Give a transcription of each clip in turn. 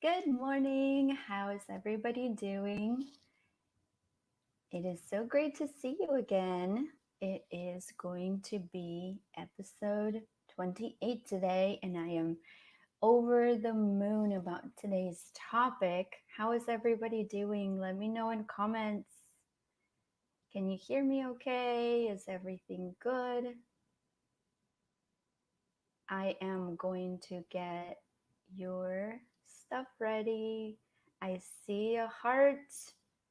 Good morning. How is everybody doing? It is so great to see you again. It is going to be episode 28 today, and I am over the moon about today's topic. How is everybody doing? Let me know in comments. Can you hear me okay? Is everything good? I am going to get your stuff ready. I see a heart.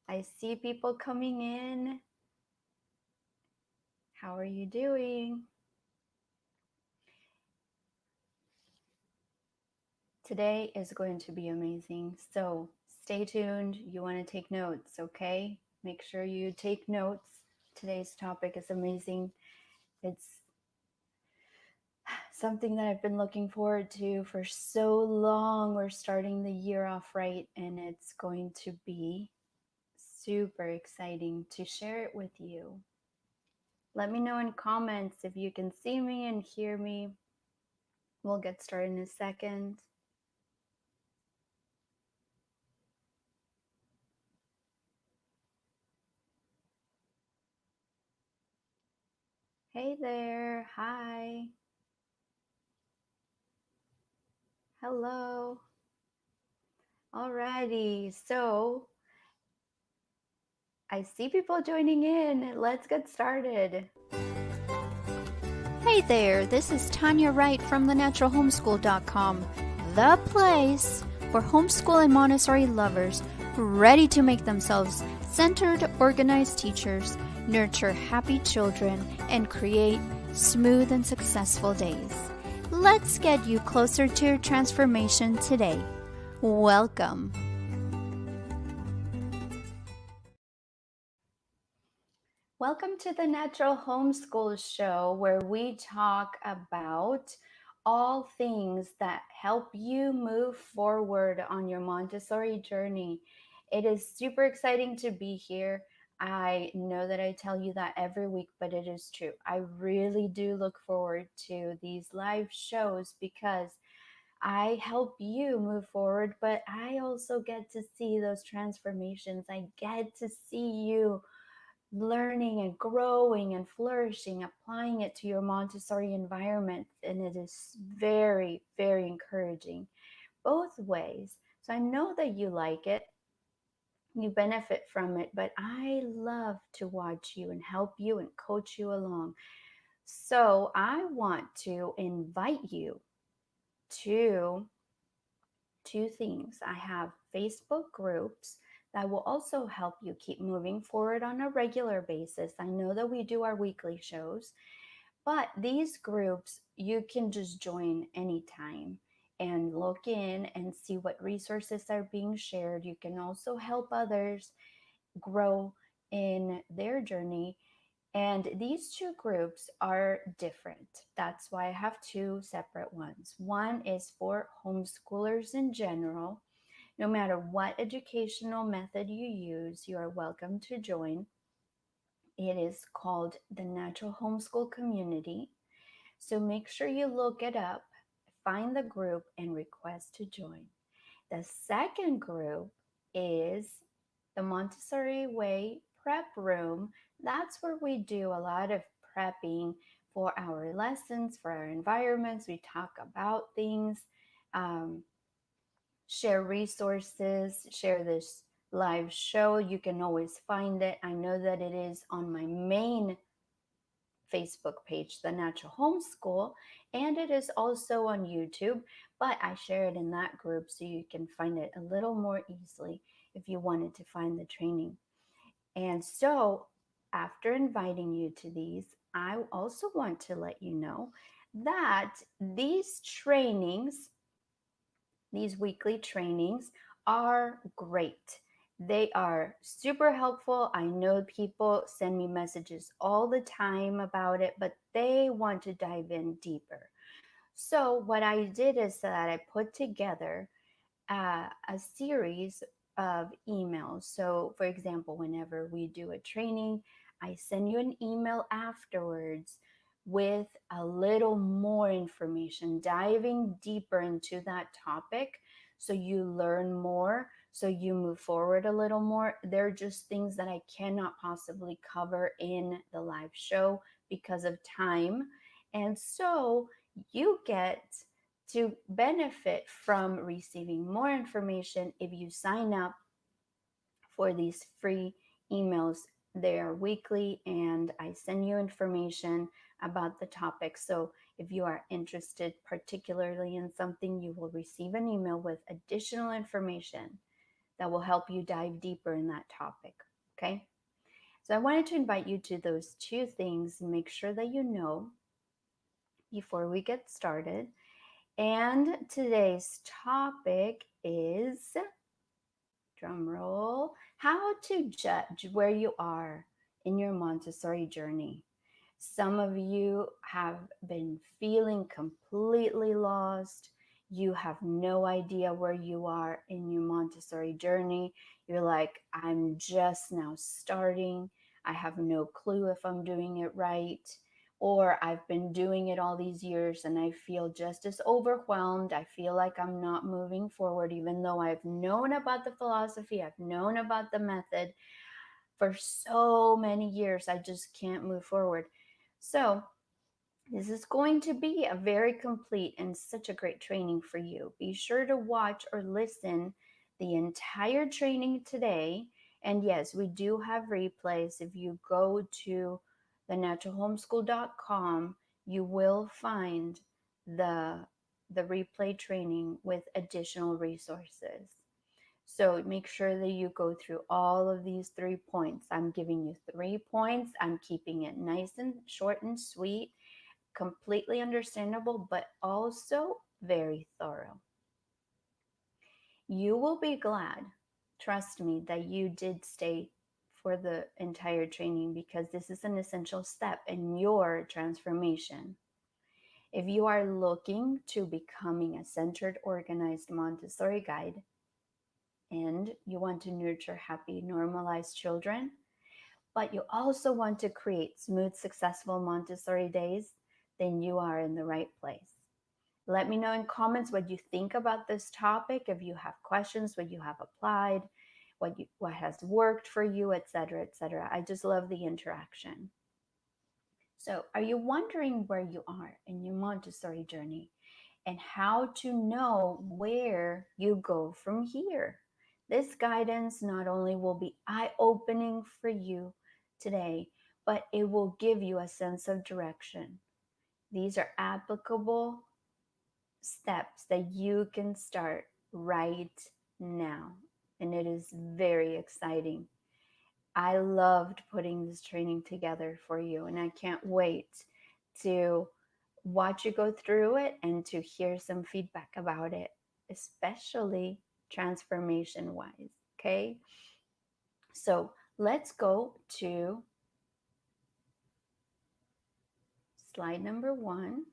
I see people coming in. How are you doing? Today is going to be amazing. So stay tuned. You want to take notes, okay? Make sure you take notes. Today's topic is amazing. It's something that I've been looking forward to for so long. We're starting the year off right, and it's going to be super exciting to share it with you. Let me know in comments if you can see me and hear me. We'll get started in a second. Hey there. Hi. Hello. Alrighty. So I see people joining in. Let's get started. Hey there, this is Tanya Wright from thenaturalhomeschool.com, the place for homeschool and Montessori lovers ready to make themselves centered, organized teachers, nurture happy children, and create smooth and successful days. Let's get you closer to your transformation today. Welcome. Welcome to the Natural Homeschool Show, where we talk about all things that help you move forward on your Montessori journey. It is super exciting to be here. I know that I tell you that every week, but it is true. I really do look forward to these live shows because I help you move forward, but I also get to see those transformations. I get to see you learning and growing and flourishing, applying it to your Montessori environment. And it is very, very encouraging both ways. So I know that you like it, you benefit from it, but I love to watch you and help you and coach you along. So I want to invite you to two things. I have Facebook groups that will also help you keep moving forward on a regular basis. I know that we do our weekly shows, but these groups you can just join anytime and look in and see what resources are being shared. You can also help others grow in their journey. And these two groups are different. That's why I have two separate ones. One is for homeschoolers in general. No matter what educational method you use, you are welcome to join. It is called the Natural Homeschool Community. So make sure you look it up, find the group, and request to join. The second group is the Montessori Way Prep Room. That's where we do a lot of prepping for our lessons, for our environments. We talk about things, share resources, share this live show. You can always find it. I know that it is on my main Facebook page, The Natural Homeschool, and it is also on YouTube, but I share it in that group so you can find it a little more easily if you wanted to find the training. And so, after inviting you to these, I also want to let you know that these trainings, these weekly trainings, are great. They are super helpful. I know people send me messages all the time about it, but they want to dive in deeper. So, what I did is that I put together a series of emails. So, for example, whenever we do a training, I send you an email afterwards with a little more information, diving deeper into that topic so you learn more, so you move forward a little more. They're just things that I cannot possibly cover in the live show because of time. And so you get to benefit from receiving more information if you sign up for these free emails. They are weekly, and I send you information about the topic. So if you are interested particularly in something, you will receive an email with additional information that will help you dive deeper in that topic. Okay? So I wanted to invite you to those two things and make sure that you know before we get started. And today's topic is, drum roll, how to judge where you are in your Montessori journey. Some of you have been feeling completely lost. You have no idea where you are in your Montessori journey. You're like, I'm just now starting. I have no clue if I'm doing it right. Or I've been doing it all these years and I feel just as overwhelmed. I feel like I'm not moving forward, even though I've known about the philosophy, I've known about the method for so many years. I just can't move forward. So, this is going to be a very complete and such a great training for you. Be sure to watch or listen the entire training today. And yes, we do have replays. If you go to thenaturalhomeschool.com, you will find the replay training with additional resources. So make sure that you go through all of these 3 points. I'm giving you 3 points. I'm keeping it nice and short and sweet, completely understandable, but also very thorough. You will be glad, trust me, that you did stay for the entire training, because this is an essential step in your transformation. If you are looking to becoming a centered, organized Montessori guide, and you want to nurture happy, normalized children, but you also want to create smooth, successful Montessori days, then you are in the right place. Let me know in comments what you think about this topic, if you have questions, what you have applied, what has worked for you, etc., etc. I just love the interaction. So, are you wondering where you are in your Montessori journey and how to know where you go from here? This guidance not only will be eye-opening for you today, but it will give you a sense of direction. These are applicable steps that you can start right now, and it is very exciting. I loved putting this training together for you, and I can't wait to watch you go through it and to hear some feedback about it, especially transformation wise. Okay, so let's go to slide number 1.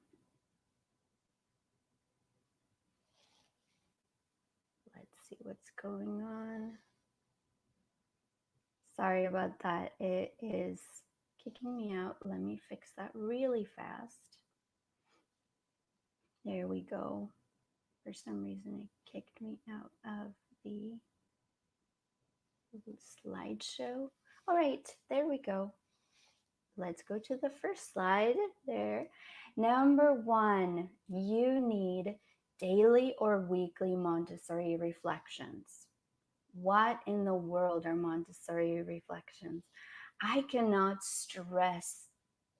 Let's see what's going on. Sorry about that. It is kicking me out. Let me fix that really fast. There we go. For some reason, it kicked me out of the slideshow. All right, there we go. Let's go to the first slide there. Number 1, you need daily or weekly Montessori reflections. What in the world are Montessori reflections? I cannot stress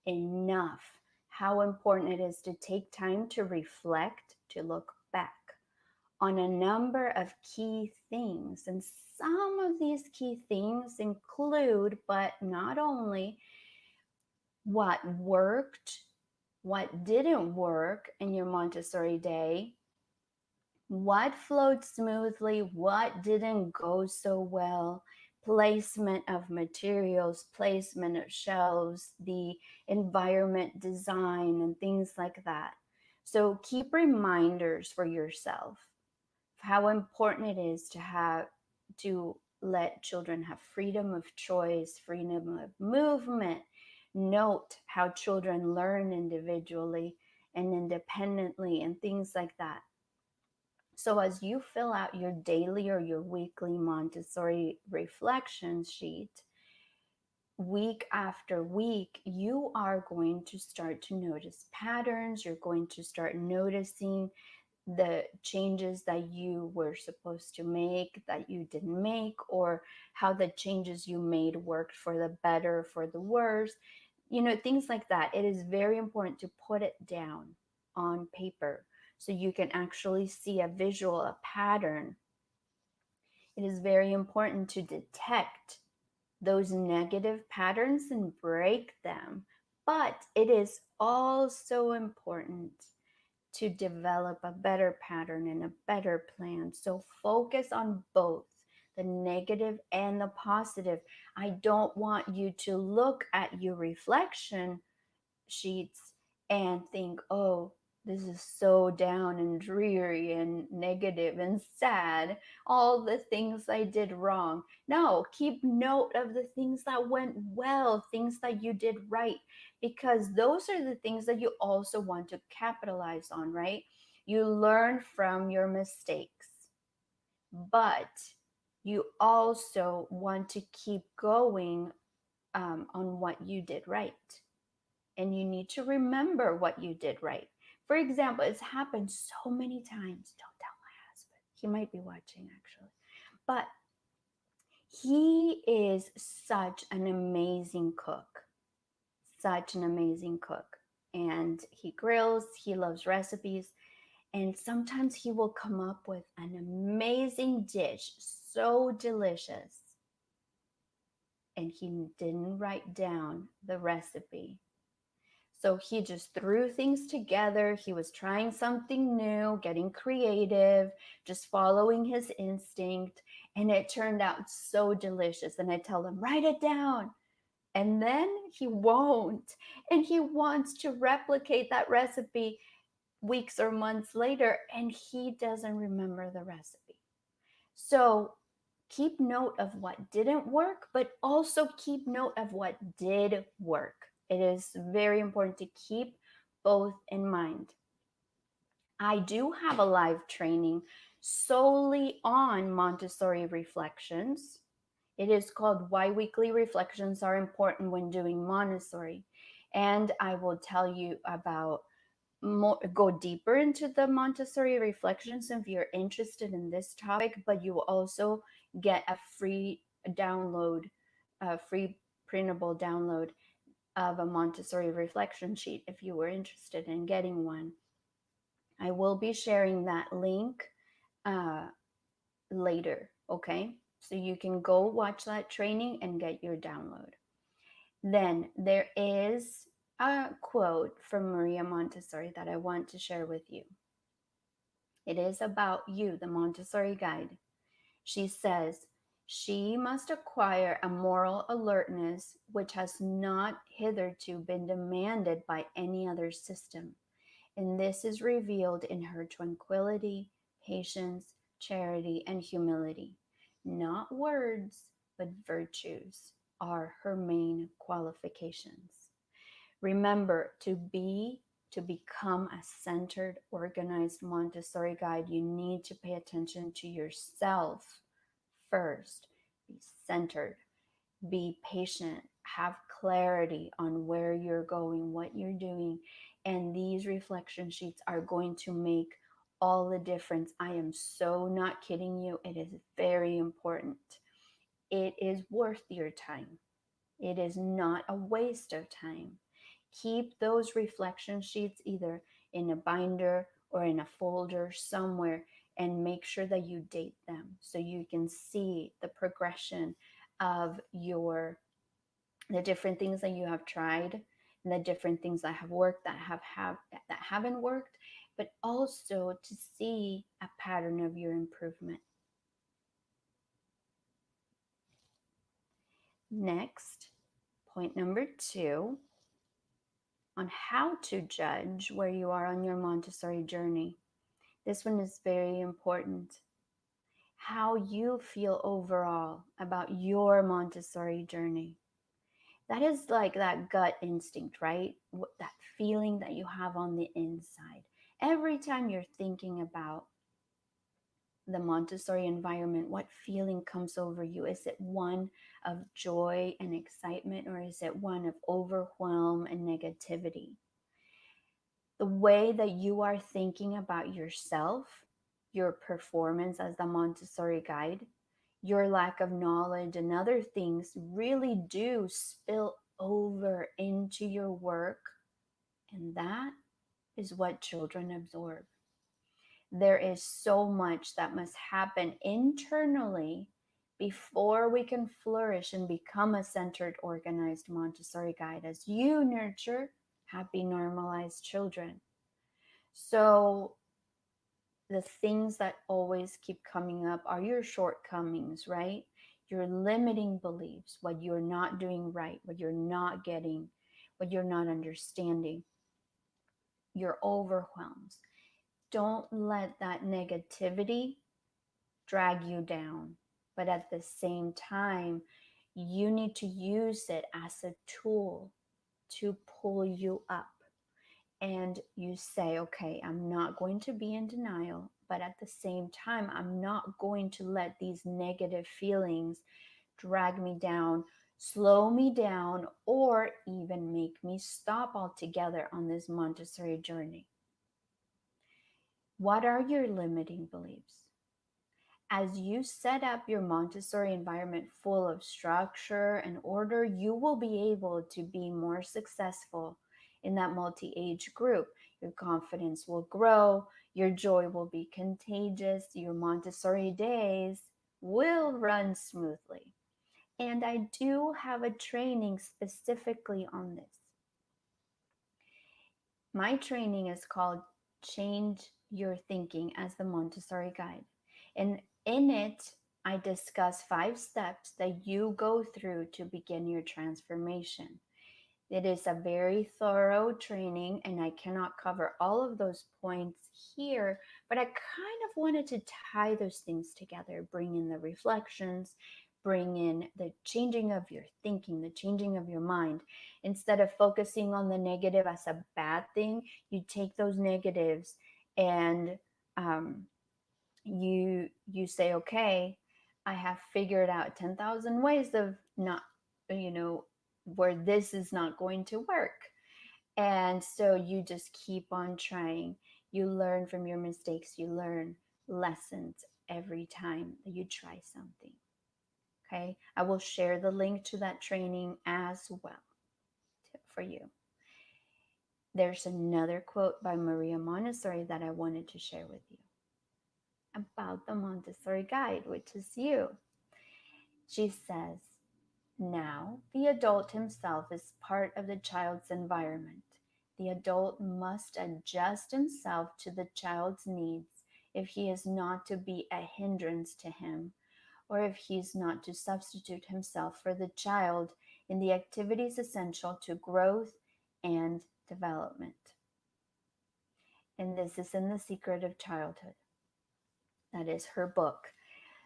enough how important it is to take time to reflect, to look back on a number of key things. And some of these key things include, but not only, what worked, what didn't work in your Montessori day, what flowed smoothly, what didn't go so well, placement of materials, placement of shelves, the environment design, and things like that. So keep reminders for yourself of how important it is to let children have freedom of choice, freedom of movement. Note how children learn individually and independently and things like that. So, as you fill out your daily or your weekly Montessori reflection sheet, week after week, you are going to start to notice patterns. You're going to start noticing the changes that you were supposed to make that you didn't make, or how the changes you made worked for the better, for the worse, things like that. It is very important to put it down on paper so you can actually see a visual, a pattern. It is very important to detect those negative patterns and break them. But it is also important to develop a better pattern and a better plan. So focus on both the negative and the positive. I don't want you to look at your reflection sheets and think, oh, this is so down and dreary and negative and sad, all the things I did wrong. No, keep note of the things that went well, things that you did right, because those are the things that you also want to capitalize on, right? You learn from your mistakes, but you also want to keep going on what you did right, and you need to remember what you did right. For example, it's happened so many times. Don't tell my husband. He might be watching actually. But he is such an amazing cook. Such an amazing cook. And he grills, he loves recipes, and sometimes he will come up with an amazing dish, so delicious. And he didn't write down the recipe. So he just threw things together. He was trying something new, getting creative, just following his instinct. And it turned out so delicious. And I tell him, write it down. And then he won't. And he wants to replicate that recipe weeks or months later. And he doesn't remember the recipe. So keep note of what didn't work, but also keep note of what did work. It is very important to keep both in mind. I do have a live training solely on Montessori reflections. It is called Why Weekly Reflections Are Important When Doing Montessori. And I will tell you about go deeper into the Montessori reflections if you're interested in this topic, but you will also get a free download, a free printable download of a Montessori reflection sheet if you were interested in getting one. I will be sharing that link uh, later, okay? So you can go watch that training and get your download. Then there is a quote from Maria Montessori that I want to share with you. It is about you, the Montessori guide. She says, she must acquire a moral alertness which has not hitherto been demanded by any other system. And this is revealed in her tranquility, patience, charity, and humility. Not words, but virtues are her main qualifications. Remember, to become a centered, organized Montessori guide, you need to pay attention to yourself first. Be centered, be patient, have clarity on where you're going, what you're doing. And these reflection sheets are going to make all the difference. I am so not kidding you. It is very important. It is worth your time. It is not a waste of time. Keep those reflection sheets either in a binder or in a folder somewhere, and make sure that you date them so you can see the progression of the different things that you have tried, and the different things that have worked, that haven't worked, but also to see a pattern of your improvement. Next, point number 2, on how to judge where you are on your Montessori journey. This one is very important. How you feel overall about your Montessori journey. That is like that gut instinct, right? That feeling that you have on the inside. Every time you're thinking about the Montessori environment, what feeling comes over you? Is it one of joy and excitement, or is it one of overwhelm and negativity? The way that you are thinking about yourself, your performance as the Montessori guide, your lack of knowledge, and other things really do spill over into your work, and that is what children absorb. There is so much that must happen internally before we can flourish and become a centered, organized Montessori guide as you nurture happy, normalized children. So, the things that always keep coming up are your shortcomings, right? Your limiting beliefs, what you're not doing right, what you're not getting, what you're not understanding, your overwhelms. Don't let that negativity drag you down. But at the same time, you need to use it as a tool to pull you up. And you say, okay, I'm not going to be in denial, but at the same time, I'm not going to let these negative feelings drag me down, slow me down, or even make me stop altogether on this Montessori journey. What are your limiting beliefs? As you set up your Montessori environment full of structure and order, you will be able to be more successful in that multi age group. Your confidence will grow, your joy will be contagious, your Montessori days will run smoothly. And I do have a training specifically on this. My training is called Change Your Thinking as the Montessori Guide. And in it, I discuss 5 steps that you go through to begin your transformation. It is a very thorough training, and I cannot cover all of those points here, but I kind of wanted to tie those things together, bring in the reflections, bring in the changing of your thinking, the changing of your mind. Instead of focusing on the negative as a bad thing, you take those negatives and um, you say, okay, I have figured out 10,000 ways of not, you know, where this is not going to work. And so you just keep on trying. You learn from your mistakes, you learn lessons every time that you try something. Okay, I will share the link to that training as well for you. There's another quote by Maria Montessori that I wanted to share with you about the Montessori guide, which is you. She says, now the adult himself is part of the child's environment. The adult must adjust himself to the child's needs if he is not to be a hindrance to him, or if he is not to substitute himself for the child in the activities essential to growth and development. And this is in The Secret of Childhood. That is her book.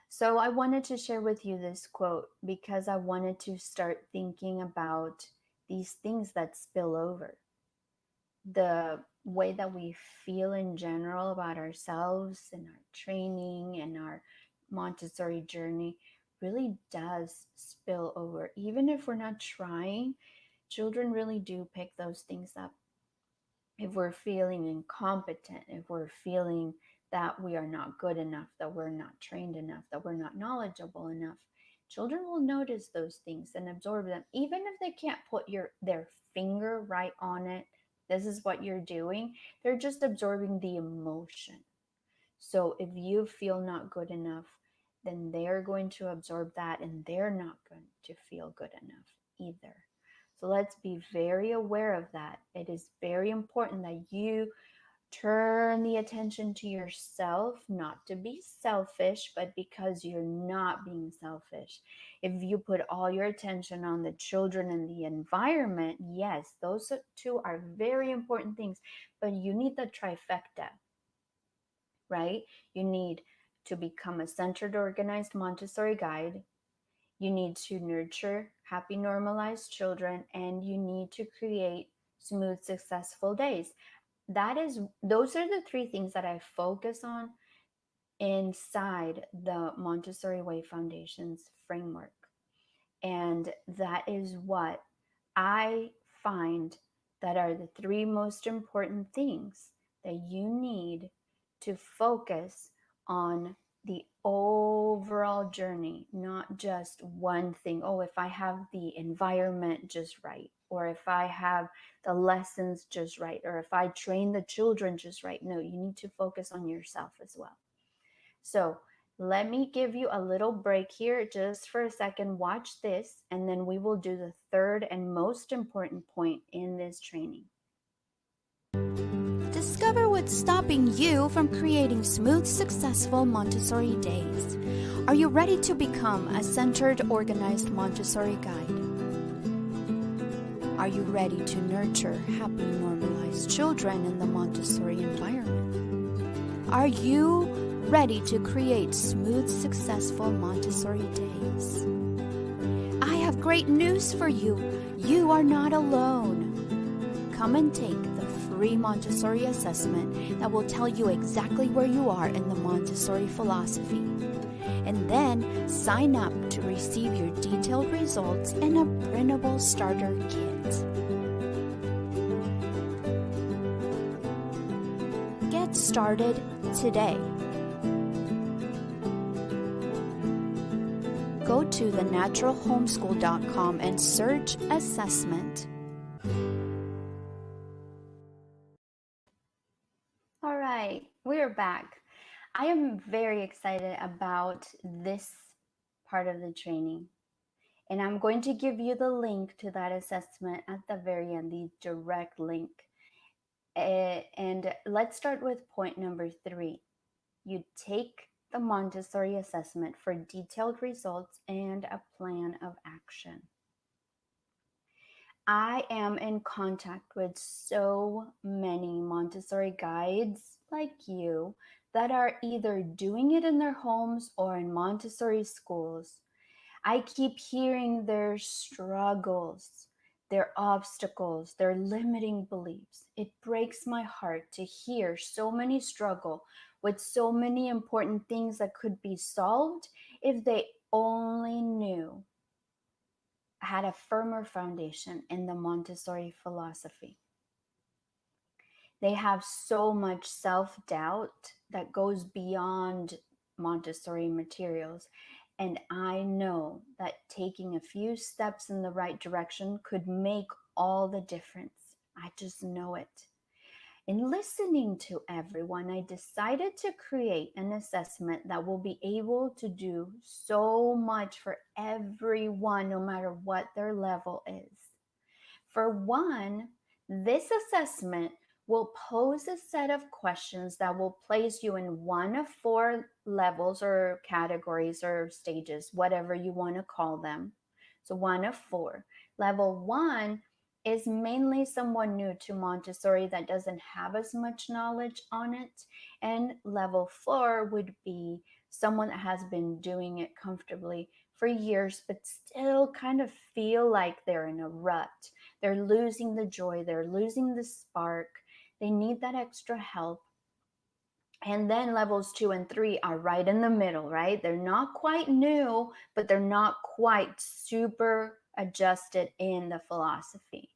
So I wanted to share with you this quote because I wanted to start thinking about these things that spill over. The way that we feel in general about ourselves and our training and our Montessori journey really does spill over. Even if we're not trying, children really do pick those things up. If we're feeling incompetent, if we're feeling that we are not good enough, that we're not trained enough, that we're not knowledgeable enough, children will notice those things and absorb them. Even if they can't put their finger right on it, this is what you're doing, they're just absorbing the emotion. So if you feel not good enough, then they're going to absorb that and they're not going to feel good enough either. So let's be very aware of that. It is very important that you turn the attention to yourself, not to be selfish, but because you're not being selfish. If you put all your attention on the children and the environment, yes, those two are very important things, but you need the trifecta, right? You need to become a centered, organized Montessori guide. You need to nurture happy, normalized children, and you need to create smooth, successful days. Those are the 3 things that I focus on inside the Montessori Way Foundation's framework. And that is what I find that are the three most important things that you need to focus on the overall journey, not just one thing. Oh, if I have the environment just right, or if I have the lessons just right, or if I train the children just right. No, you need to focus on yourself as well. So let me give you a little break here just for a second. Watch this, and then we will do the third and most important point in this training. Discover what's stopping you from creating smooth, successful Montessori days. Are you ready to become a centered, organized Montessori guide? Are you ready to nurture happy, normalized children in the Montessori environment? Are you ready to create smooth, successful Montessori days? I have great news for you. You are not alone. Come and take the free Montessori assessment that will tell you exactly where you are in the Montessori philosophy. And then sign up to receive your detailed results and a printable starter kit. Get started today. Go to thenaturalhomeschool.com and search assessment. All right, we're back. I am very excited about this part of the training. And I'm going to give you the link to that assessment at the very end, the direct link. And let's start with point number 3. You take the Montessori assessment for detailed results and a plan of action. I am in contact with so many Montessori guides like you that are either doing it in their homes or in Montessori schools. I keep hearing their struggles, their obstacles, their limiting beliefs. It breaks my heart to hear so many struggle with so many important things that could be solved if they only knew, had a firmer foundation in the Montessori philosophy. They have so much self-doubt that goes beyond Montessori materials. And I know that taking a few steps in the right direction could make all the difference. I just know it. In listening to everyone, I decided to create an assessment that will be able to do so much for everyone, no matter what their level is. For one, this assessment will pose a set of questions that will place you in one of 4 levels or categories or stages, whatever you want to call them. So one of 4. Level 1 is mainly someone new to Montessori that doesn't have as much knowledge on it. And level 4 would be someone that has been doing it comfortably for years, but still kind of feel like they're in a rut. They're losing the joy, they're losing the spark. They need that extra help. And then levels 2 and 3 are right in the middle, right? They're not quite new, but they're not quite super adjusted in the philosophy.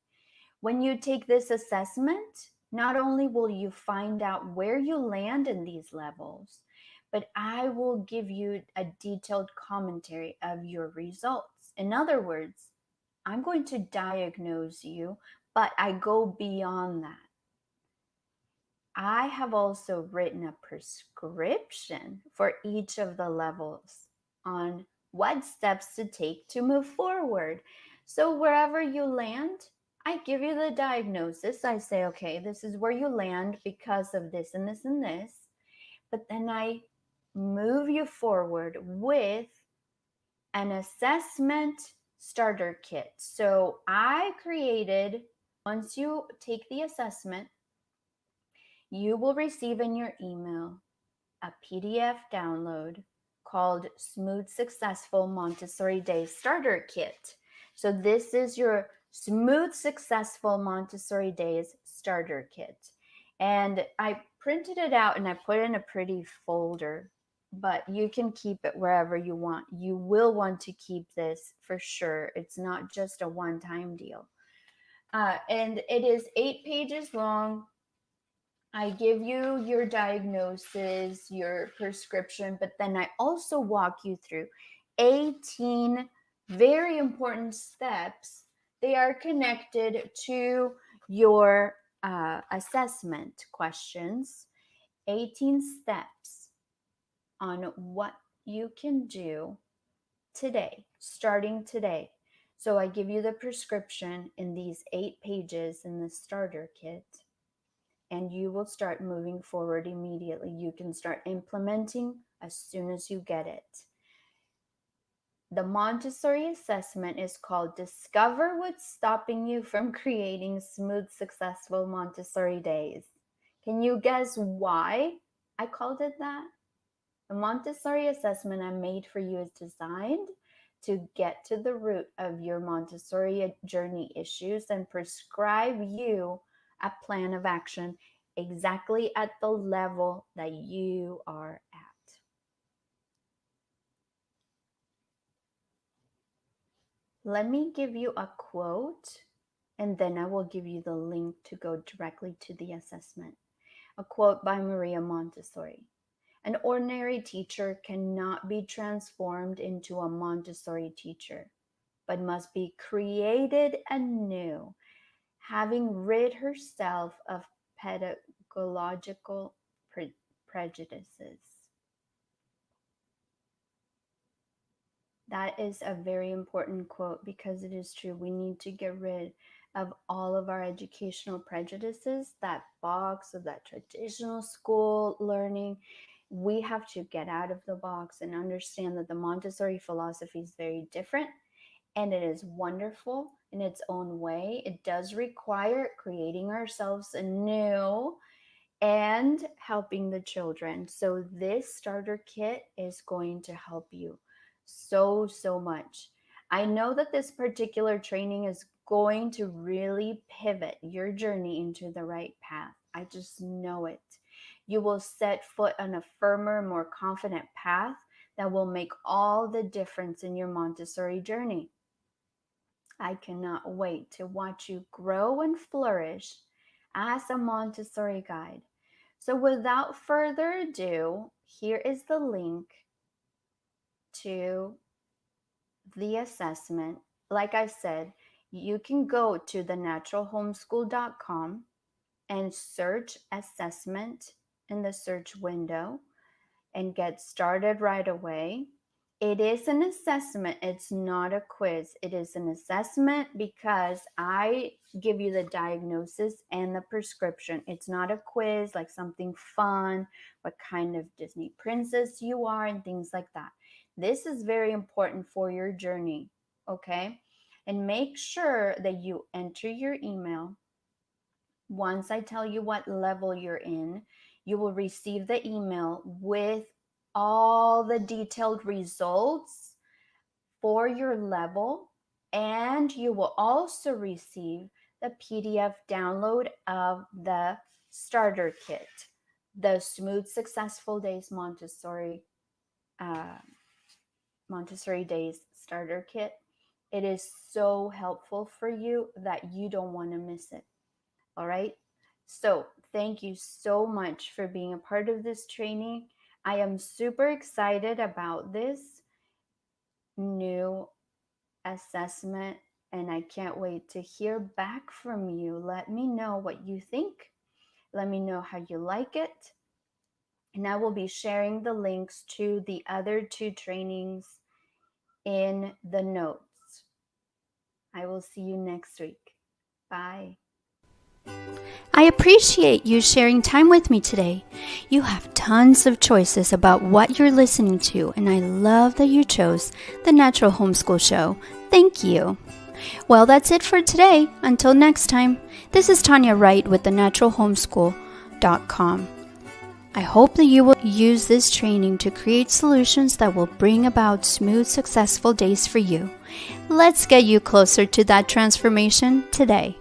When you take this assessment, not only will you find out where you land in these levels, but I will give you a detailed commentary of your results. In other words, I'm going to diagnose you, but I go beyond that. I have also written a prescription for each of the levels on what steps to take to move forward. So wherever you land, I give you the diagnosis. I say, okay, this is where you land because of this and this and this. But then I move you forward with an assessment starter kit. So I created, once you take the assessment, you will receive in your email a PDF download called Smooth Successful Montessori Day Starter Kit. So this is your Smooth Successful Montessori Days Starter Kit. And I printed it out and I put it in a pretty folder. but you can keep it wherever you want. You will want to keep this for sure. It's not just a one-time deal. And it is 8 pages long. I give you your diagnosis, your prescription, but then I also walk you through 18 very important steps. They are connected to your assessment questions. 18 steps on what you can do today, starting today. So I give you the prescription in these 8 pages in the starter kit, and you will start moving forward immediately. You can start implementing as soon as you get it. The Montessori assessment is called Discover What's Stopping You from Creating Smooth, Successful Montessori Days. Can you guess why I called it that? The Montessori assessment I made for you is designed to get to the root of your Montessori journey issues and prescribe you a plan of action exactly at the level that you are at. Let me give you a quote, and then I will give you the link to go directly to the assessment. A quote by Maria Montessori. An ordinary teacher cannot be transformed into a Montessori teacher, but must be created anew, having rid herself of pedagogical prejudices. That is a very important quote because it is true. We need to get rid of all of our educational prejudices, that box of that traditional school learning. We have to get out of the box and understand that the Montessori philosophy is very different, and it is wonderful in its own way. It does require creating ourselves anew and helping the children. So this starter kit is going to help you so much. I know that this particular training is going to really pivot your journey into the right path. I just know it. You will set foot on a firmer, more confident path that will make all the difference in your Montessori journey. I cannot wait to watch you grow and flourish as a Montessori guide. So without further ado, here is the link to the assessment. Like I said, you can go to thenaturalhomeschool.com and search assessment in the search window and get started right away. It is an assessment. It's not a quiz. It is an assessment because I give you the diagnosis and the prescription. It's not a quiz like something fun, what kind of Disney princess you are and things like that. This is very important for your journey, okay? And make sure that you enter your email. Once I tell you what level you're in, you will receive the email with all the detailed results for your level, and you will also receive the PDF download of the starter kit, the Smooth Successful Days Montessori Days starter kit. It is so helpful for you that you don't want to miss it. All right. So thank you so much for being a part of this training. I am super excited about this new assessment, and I can't wait to hear back from you. Let me know what you think. Let me know how you like it. And I will be sharing the links to the other 2 trainings in the notes. I will see you next week. Bye. I appreciate you sharing time with me today. You have tons of choices about what you're listening to, and I love that you chose the Natural Homeschool Show. Thank you. Well, that's it for today. Until next time, this is Tanya Wright with thenaturalhomeschool.com. I hope that you will use this training to create solutions that will bring about smooth, successful days for you. Let's get you closer to that transformation today.